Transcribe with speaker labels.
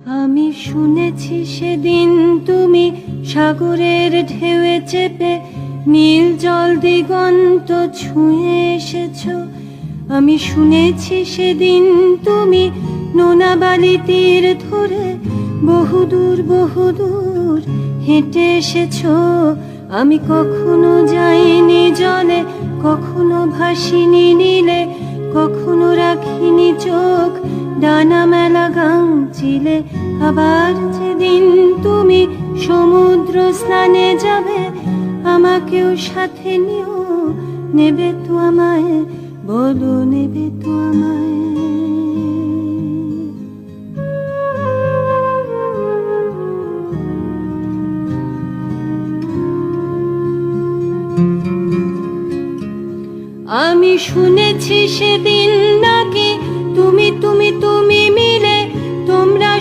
Speaker 1: আমি শুনেছি সেদিন তুমি সাগরের ঢেউয়ে চেপে নীল জল দিগন্ত ছুঁয়ে এসেছো। আমি শুনেছি সেদিন তুমি নোনা বালি তীর ধরে বহুদূর বহুদূর হেঁটে এসেছো। আমি কখনো যাইনি জলে, কখনো ভাসিনি নীলে, কখনো রাখিনি চোখ ডানা মেলা গাংচিলে। আবার যেদিন তুমি সমুদ্র স্নানে যাবে, আমাকেও সাথে নিও, নেবে তো আমায়, বলো নেবে তো আমায়। আমি শুনেছি সেদিন নাকি তুমি মিলে তোমরা